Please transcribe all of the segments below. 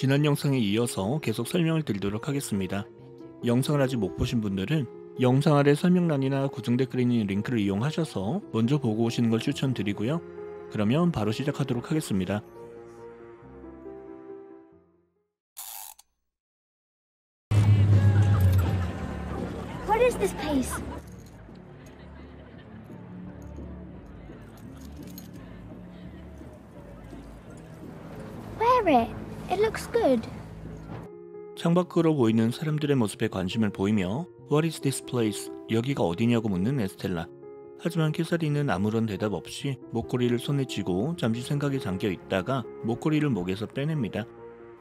지난 영상에 이어서 계속 설명을 드리도록 하겠습니다. 영상을 아직 못 보신 분들은 영상 아래 설명란이나 고정 댓글에 있는 링크를 이용하셔서 먼저 보고 오시는 걸 추천드리고요. 그러면 바로 시작하도록 하겠습니다. What is this place? Wear it. It looks good. 창밖으로 보이는 사람들의 모습에 관심을 보이며 What is this place? 여기가 어디냐고 묻는 에스텔라. 하지만 캐서린은 아무런 대답 없이 목걸이를 손에 쥐고 잠시 생각에 잠겨 있다가 목걸이를 목에서 빼냅니다.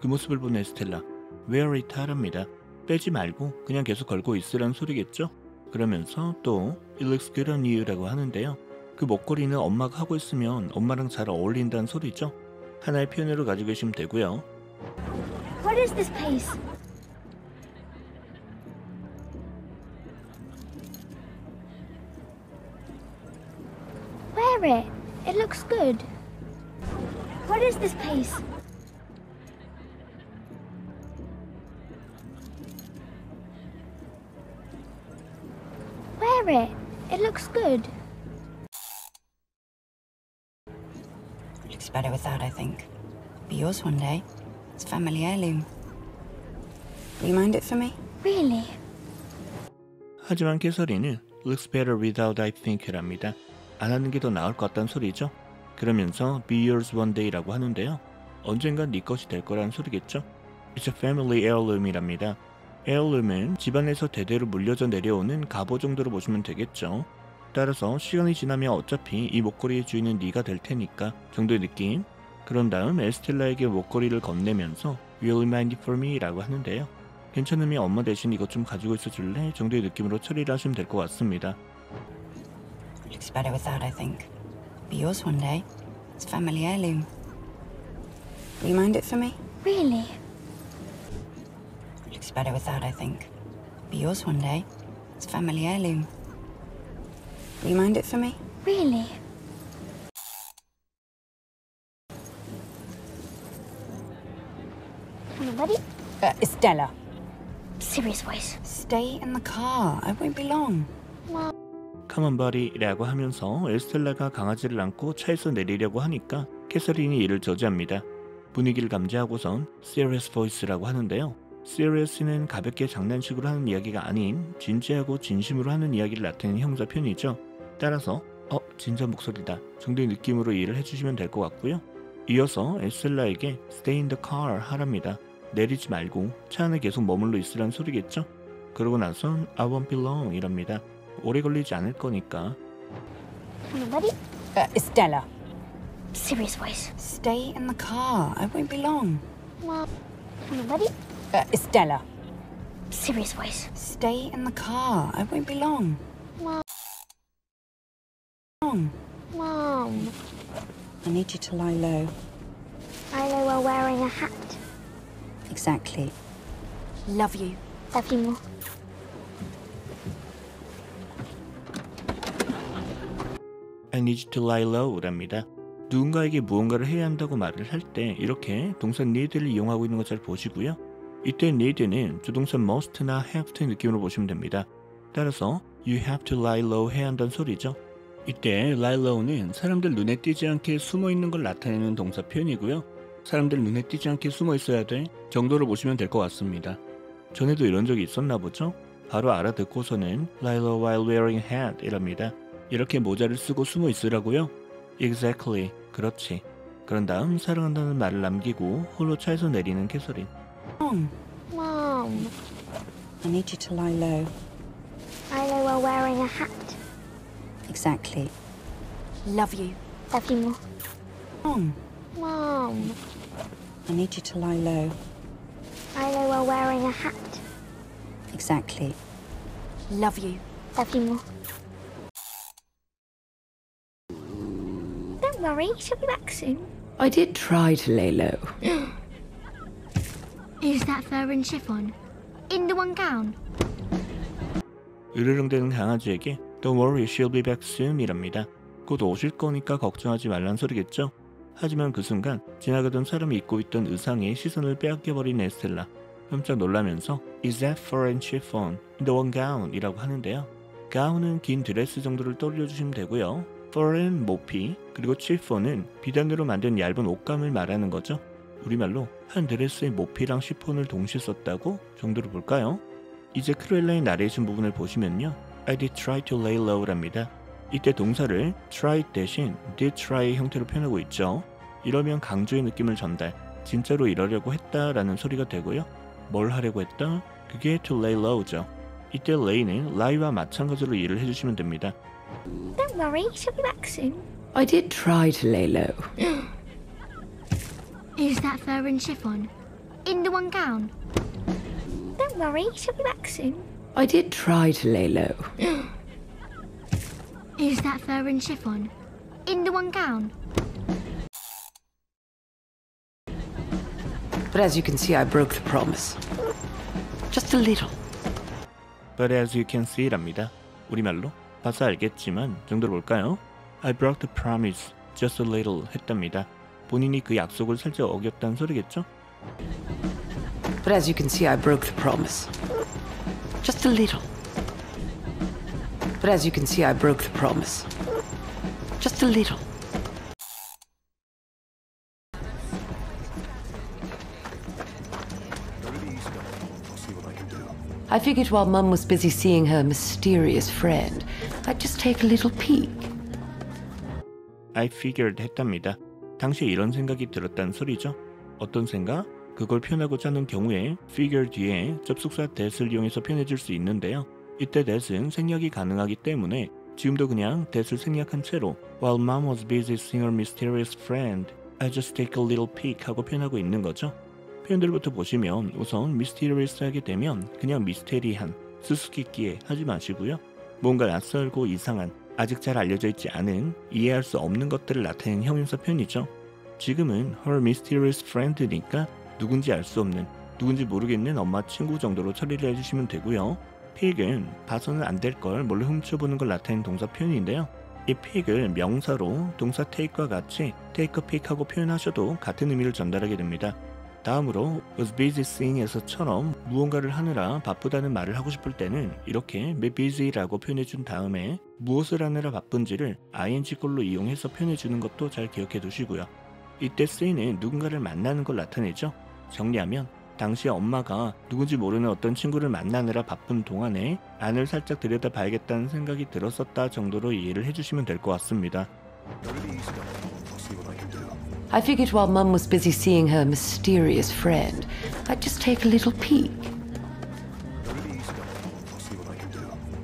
그 모습을 본 에스텔라. Wear it 하랍니다. 빼지 말고 그냥 계속 걸고 있으란 소리겠죠? 그러면서 또 It looks good on you 라고 하는데요. 그 목걸이는 엄마가 하고 있으면 엄마랑 잘 어울린다는 소리죠? 하나의 표현으로 가지고 계시면 되고요. What is this place? Wear it. It looks good. What is this place? Wear it. It looks good. Looks better without, I think. Be yours one day. It's family heirloom. Will you mind it for me? Really? 하지만 캐서린은 Looks better without I think 랍니다. 안 하는 게 더 나을 것 같다는 소리죠. 그러면서 Be yours one day 라고 하는데요. 언젠간 네 것이 될 거라는 소리겠죠. It's a family heirloom이랍니다. heirloom은 집안에서 대대로 물려져 내려오는 갑오 정도로 보시면 되겠죠. 따라서 시간이 지나면 어차피 이 목걸이의 주인은 네가 될 테니까 정도의 느낌. 그런 다음 에스텔라에게 목걸이를 건네면서 Will you mind it for me? 라고 하는데요. 괜찮으면 엄마 대신 이것 좀 가지고 있어 줄래? 정도의 느낌으로 처리를 하시면 될 것 같습니다. Looks better without, I think. Be yours one day. It's family heirloom. Will you mind it for me? Really? Looks better without, I think. Be yours one day. It's family heirloom. Will you mind it for me? Really? Ready? Estella, Serious voice. stay in the car. I won't be long. Come on buddy 라고 하면서 에스텔라가 강아지를 안고 차에서 내리려고 하니까 캐서린이 이를 저지합니다. 분위기를 감지하고선 Serious voice라고 하는데요. Serious는 가볍게 장난식으로 하는 이야기가 아닌 진지하고 진심으로 하는 이야기를 나타내는 형사 표현이죠. 따라서 진짜 목소리다 정도의 느낌으로 이해를 해주시면 될 것 같고요. 이어서 에스텔라에게 Stay in the car 하랍니다. 내리지 말고 차 안에 계속 머물러 있으란 소리겠죠? 그러고 나선 I won't be long 이랍니다. 오래 걸리지 않을 거니까. Ready? Estella, Serious voice. stay in the car. I won't be long. Ready? Estella, Serious voice. stay in the car. I won't be long. Long. Mom. I need you to lie low. I know we're wearing a hat. Exactly. Love you. Love you more. I need you to lie low 랍니다. 누군가에게 무언가를 해야 한다고 말을 할 때 이렇게 동사 need를 이용하고 있는 거 잘 보시고요. 이때 need는 주동사 must나 have to 느낌으로 보시면 됩니다. 따라서 you have to lie low 해야 한다는 소리죠. 이때 lie low는 사람들 눈에 띄지 않게 숨어 있는 걸 나타내는 동사 표현이고요. 사람들 눈에 띄지 않게 숨어 있어야 돼 정도로 보시면 될 것 같습니다. 전에도 이런 적이 있었나 보죠? 바로 알아듣고서는 lie low while wearing a hat 이랍니다. 이렇게 모자를 쓰고 숨어 있으라고요? Exactly. 그렇지. 그런 다음 사랑한다는 말을 남기고 홀로 차에서 내리는 캐서린. Long. Mom. I need you to lie low. I know we're wearing a hat. Exactly. Love you. Love you more. Long. Mom. I need you to lie low. I know we're wearing a hat. Exactly. Love you. Love you more. Don't worry, she'll be back soon. I did try to lay low. Is that fur and chiffon? In the one gown? 으르렁대는 강아지에게 Don't worry, she'll be back soon 이랍니다. 곧 오실 거니까 걱정하지 말란 소리겠죠? 하지만 그 순간 지나가던 사람이 입고 있던 의상에 시선을 빼앗겨버린 에스텔라. 깜짝 놀라면서 Is that foreign chiffon? The one gown? 이라고 하는데요. 가운은 긴 드레스 정도를 떠올려주시면 되고요. foreign 모피, 그리고 chiffon은 비단으로 만든 얇은 옷감을 말하는 거죠. 우리말로 한 드레스의 모피랑 시폰을 동시에 썼다고 정도로 볼까요? 이제 크루엘라의 나레이션 부분을 보시면요. I did try to lay low랍니다. 이때 동사를 try 대신 did try의 형태로 표현하고 있죠. 이러면 강조의 느낌을 전달, 진짜로 이러려고 했다라는 소리가 되고요. 뭘 하려고 했다? 그게 to lay low죠. 이때 lay는 lie와 마찬가지로 이해를 해주시면 됩니다. Don't worry, she'll be back soon. I did try to lay low. Is that fur and chiffon? In the one gown? Don't worry, she'll be back soon. I did try to lay low. Is that fur and chiffon? In the one gown? But as you can see, I broke the promise. Just a little. But as you can see랍니다. 우리말로 봐서 알겠지만 정도로 볼까요? I broke the promise just a little 했답니다. 본인이 그 약속을 살짝 어겼다는 소리겠죠? But as you can see, I broke the promise. Just a little. But as you can see, I broke the promise. Just a little. I figured while Mum was busy seeing her mysterious friend, I'd just take a little peek. I figured 했답니다. 당시에 이런 생각이 들었다는 소리죠. 어떤 생각? 그걸 표현하고자 하는 경우에 figure 뒤에 접속사 that을 이용해서 표현해줄 수 있는데요. 이때 that은 생략이 가능하기 때문에 지금도 그냥 that을 생략한 채로 While mom was busy seeing her mysterious friend, I just take a little peek 하고 표현하고 있는 거죠. 표현들부터 보시면 우선 mysterious 하게 되면 그냥 미스테리한, 수수께끼에 하지 마시고요. 뭔가 낯설고 이상한, 아직 잘 알려져 있지 않은, 이해할 수 없는 것들을 나타내는 형용사 표현이죠. 지금은 her mysterious friend니까 누군지 알 수 없는, 누군지 모르겠는 엄마 친구 정도로 처리를 해주시면 되고요. pig은 봐서는 안 될 걸 몰래 훔쳐보는 걸 나타내는 동사 표현인데요. 이 pig을 명사로 동사 take과 같이 take a peek 하고 표현하셔도 같은 의미를 전달하게 됩니다. 다음으로 was busy seeing에서처럼 무언가를 하느라 바쁘다는 말을 하고 싶을 때는 이렇게 be busy라고 표현해준 다음에 무엇을 하느라 바쁜지를 ing꼴로 이용해서 표현해주는 것도 잘 기억해 두시고요. 이때 see는 누군가를 만나는 걸 나타내죠. 정리하면 당시 엄마가 누군지 모르는 어떤 친구를 만나느라 바쁜 동안에 안을 살짝 들여다봐야겠다는 생각이 들었었다 정도로 이해를 해주시면 될 것 같습니다. I figured while Mum was busy seeing her mysterious friend, I'd just take a little peek.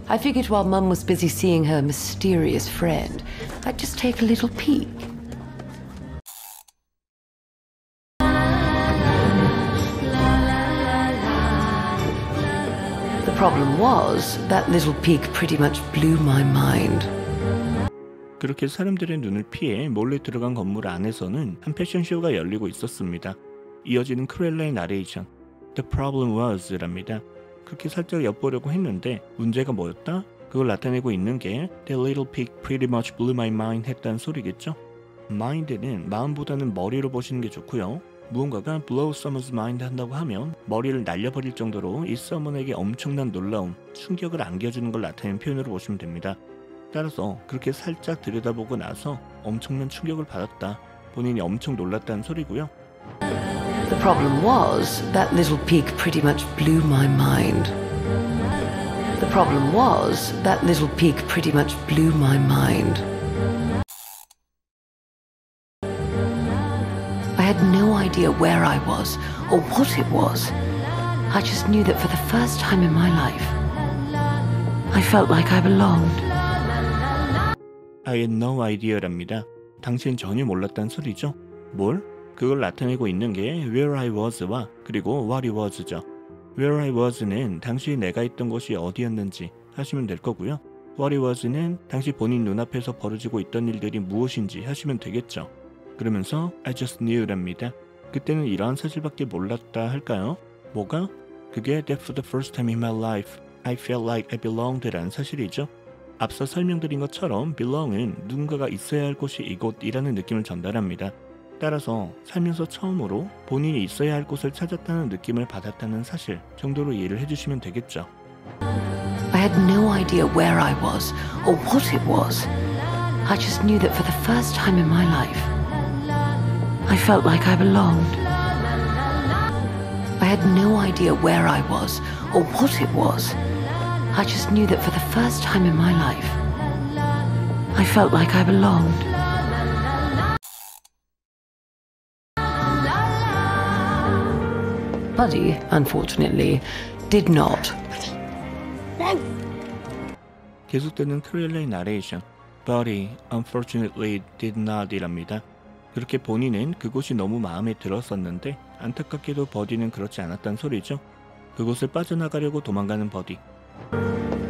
I figured while Mum was busy seeing her mysterious friend, I'd just take a little peek. The problem was, that little peek pretty much blew my mind. 그렇게 사람들의 눈을 피해 몰래 들어간 건물 안에서는 한 패션쇼가 열리고 있었습니다. 이어지는 크루엘라의 나레이션 The problem was랍니다. 그렇게 살짝 엿보려고 했는데 문제가 뭐였다? 그걸 나타내고 있는 게 That little pig pretty much blew my mind 했다는 소리겠죠? mind는 마음보다는 머리로 보시는 게 좋고요. 무언가가 blow someone's mind 한다고 하면 머리를 날려버릴 정도로 이 someone에게 엄청난 놀라움, 충격을 안겨주는 걸 나타내는 표현으로 보시면 됩니다. 따라서 그렇게 살짝 들여다보고 나서 엄청난 충격을 받았다. 본인이 엄청 놀랐다는 소리고요. The problem was, that little peek pretty much blew my mind. The problem was, that little peek pretty much blew my mind. I had no idea where I was or what it was. I just knew that for the first time in my life, I felt like I belonged. I had no idea랍니다. 당신 전혀 몰랐다는 소리죠. 뭘? 그걸 나타내고 있는 게 where I was와 그리고 what it was죠. where I was는 당시 내가 있던 곳이 어디였는지 하시면 될 거고요. what it was는 당시 본인 눈앞에서 벌어지고 있던 일들이 무엇인지 하시면 되겠죠. 그러면서 I just knew랍니다. 그때는 이러한 사실밖에 몰랐다 할까요? 뭐가? 그게 that for the first time in my life I felt like I belonged라는 사실이죠. 앞서 설명드린 것처럼 belong은 누군가가 있어야 할 곳이 이곳이라는 느낌을 전달합니다. 따라서 살면서 처음으로 본인이 있어야 할 곳을 찾았다는 느낌을 받았다는 사실 정도로 이해를 해주시면 되겠죠. I had no idea where I was or what it was. I just knew that for the first time in my life, I felt like I belonged. I had no idea where I was or what it was. I just knew that for the first time in my life, I felt like I belonged. Buddy, unfortunately, did not. 계속되는 트레일러의 나레이션, Buddy unfortunately did not 이랍니다. 그렇게 본인은 그곳이 너무 마음에 들었었는데 안타깝게도 버디는 그렇지 않았단 소리죠. 그곳을 빠져나가려고 도망가는 버디.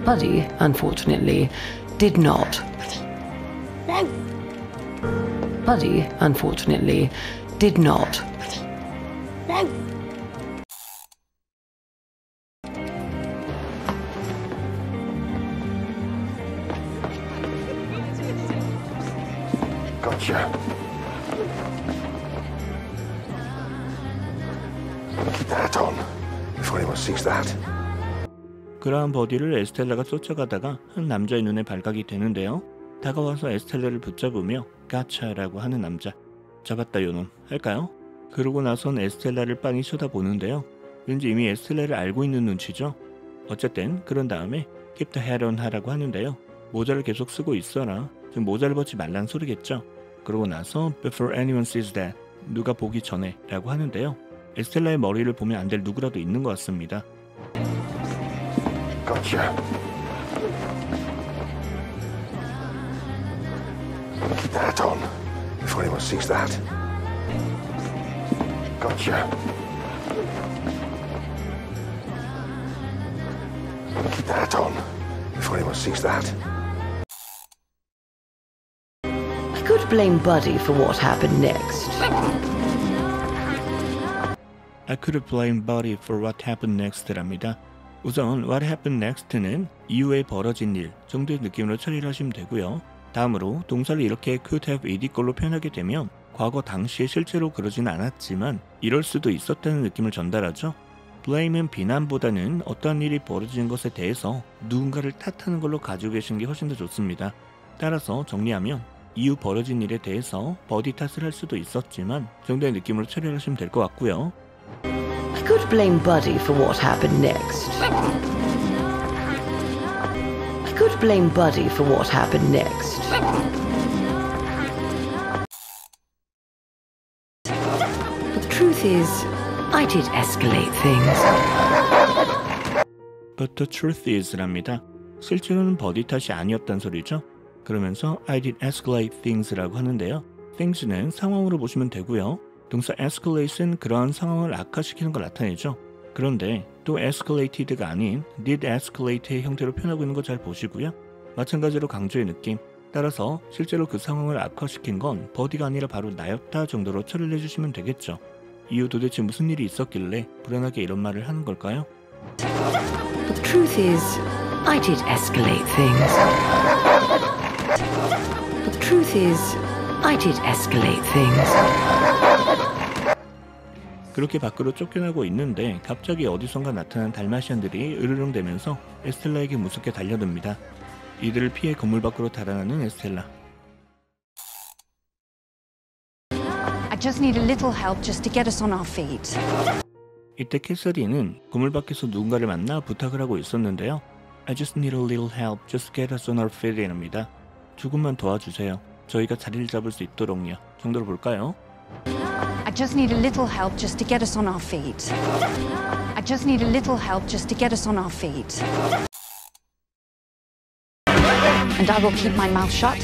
Buddy, unfortunately, did not. Buddy, unfortunately, did not. Gotcha. Keep that on, if anyone sees that. 그러한 버디를 에스텔라가 쫓아가다가 한 남자의 눈에 발각이 되는데요. 다가와서 에스텔라를 붙잡으며 가차라고 하는 남자. 잡았다 요놈 할까요? 그러고 나선 에스텔라를 빤히 쳐다보는데요. 왠지 이미 에스텔라를 알고 있는 눈치죠. 어쨌든 그런 다음에 Keep the head on 하라고 하는데요. 모자를 계속 쓰고 있어라. 즉 모자를 벗지 말란 소리겠죠. 그러고 나서 Before anyone sees that, 누가 보기 전에 라고 하는데요. 에스텔라의 머리를 보면 안 될 누구라도 있는 것 같습니다. Gotcha. Keep that on, if anyone sees that. Gotcha. Keep that on, if anyone sees that. I could blame Buddy for what happened next. I could blame Buddy for what happened next랍니다. 우선 what happened next는 이후에 벌어진 일 정도의 느낌으로 처리를 하시면 되고요. 다음으로 동사를 이렇게 could have ed걸로 표현하게 되면 과거 당시에 실제로 그러지는 않았지만 이럴 수도 있었다는 느낌을 전달하죠. blame은 비난보다는 어떠한 일이 벌어진 것에 대해서 누군가를 탓하는 걸로 가지고 계시는 게 훨씬 더 좋습니다. 따라서 정리하면 이후 벌어진 일에 대해서 버디 탓을 할 수도 있었지만 정도의 느낌으로 처리를 하시면 될 것 같고요. I could blame Buddy for what happened next. I could blame Buddy for what happened next. But the truth is, I did escalate things. But the truth is랍니다. 실제로는 버디 탓이 아니었단 소리죠. 그러면서 I did escalate things라고 하는데요. things는 상황으로 보시면 되고요. 동사 escalate은 그러한 상황을 악화시키는 걸 나타내죠. 그런데 또 escalated가 아닌 did escalate의 형태로 표현하고 있는 거 잘 보시고요. 마찬가지로 강조의 느낌. 따라서 실제로 그 상황을 악화시킨 건 버디가 아니라 바로 나였다 정도로 처리를 해주시면 되겠죠. 이후 도대체 무슨 일이 있었길래 불안하게 이런 말을 하는 걸까요? But the truth is, I did escalate things. But the truth is, I did escalate things. 그렇게 밖으로 쫓겨나고 있는데 갑자기 어디선가 나타난 달마시안들이 으르렁대면서 에스텔라에게 무섭게 달려듭니다. 이들을 피해 건물 밖으로 달아나는 에스텔라. I just need a little help just to get us on our feet. 이때 캐서린은 건물 밖에서 누군가를 만나 부탁을 하고 있었는데요. I just need a little help just to get us on our feet 이랍니다. 조금만 도와주세요. 저희가 자리를 잡을 수 있도록요. 정도로 볼까요? I just need a little help just to get us on our feet. I just need a little help just to get us on our feet. And I will keep my mouth shut,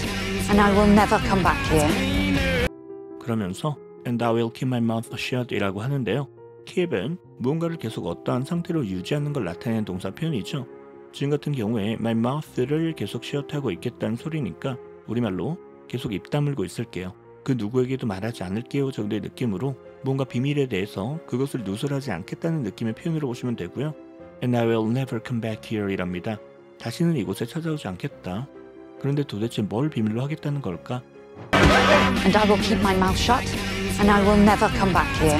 and I will never come back here. 그러면서 And I will keep my mouth shut 이라고 하는데요. keep은 무언가를 계속 어떠한 상태로 유지하는 걸 나타내는 동사 표현이죠. 지금 같은 경우에 my mouth를 계속 shut하고 있겠다는 소리니까 우리말로 계속 입 다물고 있을게요. 그 누구에게도 말하지 않을게요 정도의 느낌으로 뭔가 비밀에 대해서 그것을 누설하지 않겠다는 느낌의 표현으로 보시면 되고요. And I will never come back here 이랍니다. 다시는 이곳에 찾아오지 않겠다. 그런데 도대체 뭘 비밀로 하겠다는 걸까? And I will keep my mouth shut, and I will never come back here.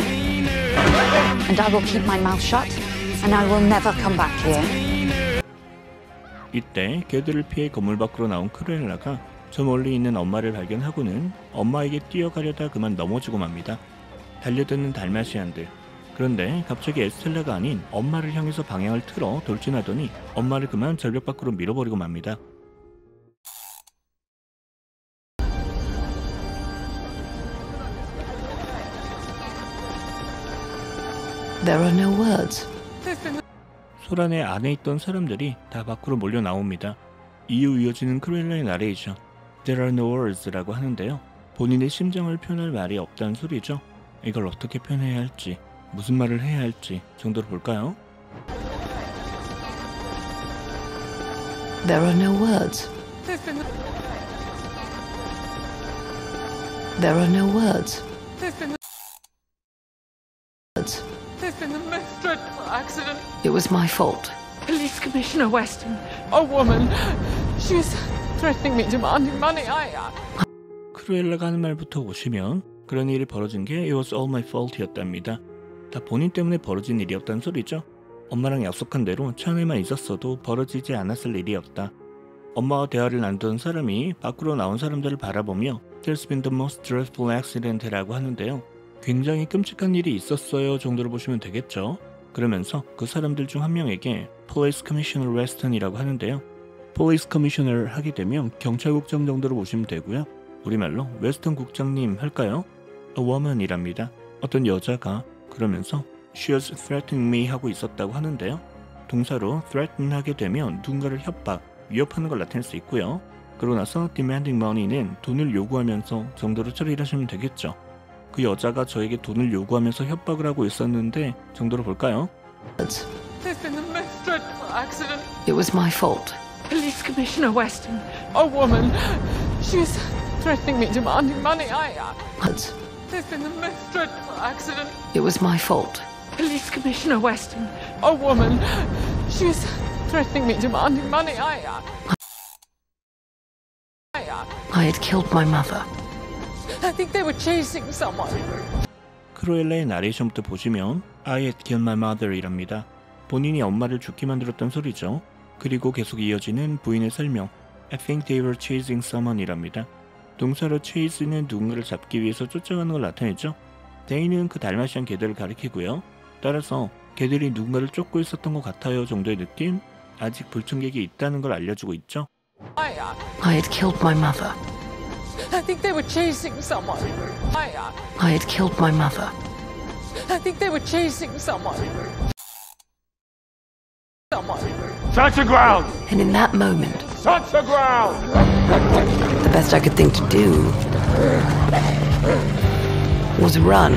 And I will keep my mouth shut, and I will never come back here. 이때 개들을 피해 건물 밖으로 나온 크루엘라가 저 멀리 있는 엄마를 발견하고는 엄마에게 뛰어가려다 그만 넘어지고 맙니다. 달려드는 달마시안들. 그런데 갑자기 에스텔라가 아닌 엄마를 향해서 방향을 틀어 돌진하더니 엄마를 그만 절벽 밖으로 밀어버리고 맙니다. There are no words. 소란의 안에 있던 사람들이 다 밖으로 몰려 나옵니다. 이후 이어지는 크루엘라의 나레이션 There are no words라고 하는데요. 본인의 심정을 표현할 말이 없다는 소리죠. 이걸 어떻게 표현해야 할지, 무슨 말을 해야 할지 정도로 볼까요? There are no words. There are no words. There's been the most dreadful accident. It was my fault. Police Commissioner Weston, a woman. She was threatening me, demanding money. 크루엘라가 하는 말부터 보시면 그런 일이 벌어진 게 It was all my fault였답니다. 다 본인 때문에 벌어진 일이었단 소리죠. 엄마랑 약속한 대로 차 안에만 있었어도 벌어지지 않았을 일이었다. 엄마와 대화를 나누던 사람이 밖으로 나온 사람들을 바라보며 There's been the most dreadful accident라고 하는데요. 굉장히 끔찍한 일이 있었어요 정도로 보시면 되겠죠. 그러면서 그 사람들 중 한 명에게 Police Commissioner Weston이라고 하는데요. Police Commissioner 하게 되면 경찰국장 정도로 보시면 되고요. 우리말로 웨스턴 국장님 할까요? A woman이랍니다. 어떤 여자가 그러면서 She was threatening me 하고 있었다고 하는데요. 동사로 threaten 하게 되면 누군가를 협박, 위협하는 걸 나타낼 수 있고요. 그러고 나서 demanding money는 돈을 요구하면서 정도로 처리를 하시면 되겠죠. 그 여자가 저에게 돈을 요구하면서 협박을 하고 있었는데 정도로 볼까요? There's been the most dreadful accident. It was my fault. Police Commissioner Weston, a woman. She was threatening me, demanding money. Words. There's been the most dreadful accident. It was my fault. Police Commissioner Weston, a woman. She was threatening me, demanding money. I had killed my mother. I think they were chasing someone. 크루엘라의 나레이션부터 보시면 I had killed my mother 이랍니다. 본인이 엄마를 죽게 만들었던 소리죠. 그리고 계속 이어지는 부인의 설명 I think they were chasing someone 이랍니다. 동사로 chase는 누군가를 잡기 위해서 쫓아가는 걸 나타내죠. they는 그 달마시안 개들을 가리키고요. 따라서 개들이 누군가를 쫓고 있었던 것 같아요 정도의 느낌, 아직 불청객이 있다는 걸 알려주고 있죠. I had killed my mother. I think they were chasing someone. I had killed my mother. I think they were chasing someone. Touch the ground! And in that moment, Touch the ground! the best I could think to do was run.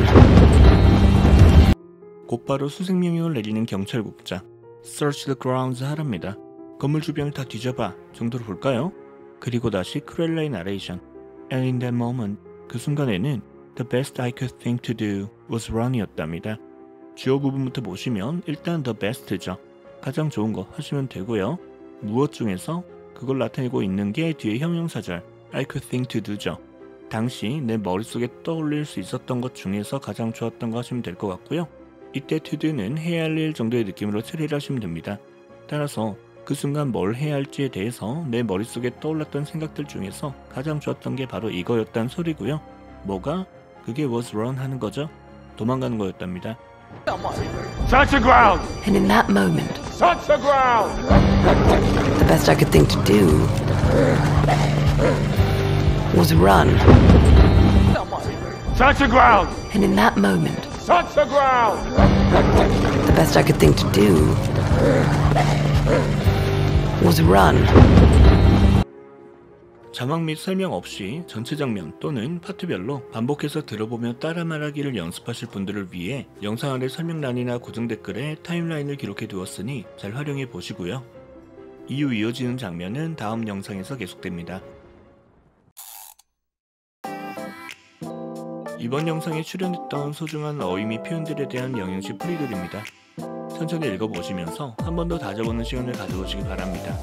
곧바로 수색명령을 내리는 경찰국장 Search the grounds 하랍니다. 건물 주변을 다 뒤져봐 정도로 볼까요? 그리고 다시 크루엘라의 나레이션 And in that moment, 그 순간에는 The best I could think to do was run이었답니다. 주요 부분부터 보시면 일단 the best죠. 가장 좋은 거 하시면 되고요. 무엇 중에서 그걸 나타내고 있는 게 뒤에 형용사절 I could think to do죠. 당시 내 머릿속에 떠올릴 수 있었던 것 중에서 가장 좋았던 거 하시면 될 것 같고요. 이때 to do는 해야 할 일 정도의 느낌으로 처리를 하시면 됩니다. 따라서 그 순간 뭘 해야 할지에 대해서 내 머릿속에 떠올랐던 생각들 중에서 가장 좋았던 게 바로 이거였단 소리고요. 뭐가? 그게 was run 하는 거죠. 도망가는 거였답니다. Touch the ground! And in that moment, Touch the ground! the best I could think to do was run. Touch the ground! And in that moment, Touch the ground! the best I could think to do was run. 자막 및 설명 없이 전체 장면 또는 파트별로 반복해서 들어보며 따라 말하기를 연습하실 분들을 위해 영상 아래 설명란이나 고정 댓글에 타임라인을 기록해 두었으니 잘 활용해 보시고요. 이후 이어지는 장면은 다음 영상에서 계속됩니다. 이번 영상에 출연했던 소중한 어휘 및 표현들에 대한 영양식 풀이들입니다. 천천히 읽어보시면서 한 번 더 다져보는 시간을 가져보시기 바랍니다.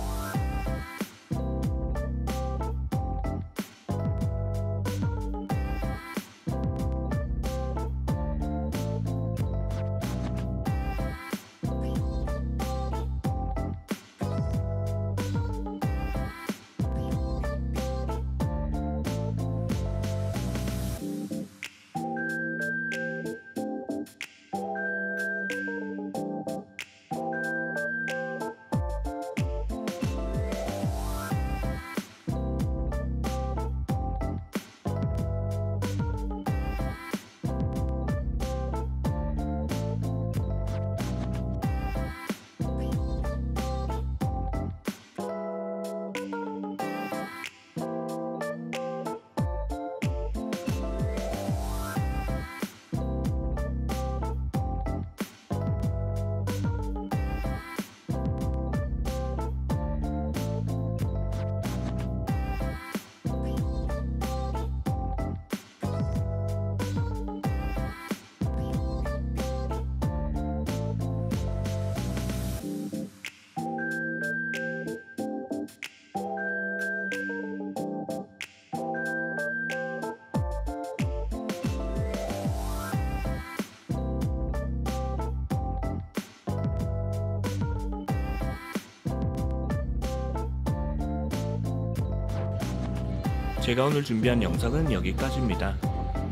제가 오늘 준비한 영상은 여기까지입니다.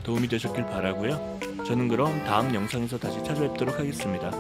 도움이 되셨길 바라고요. 저는 그럼 다음 영상에서 다시 찾아뵙도록 하겠습니다.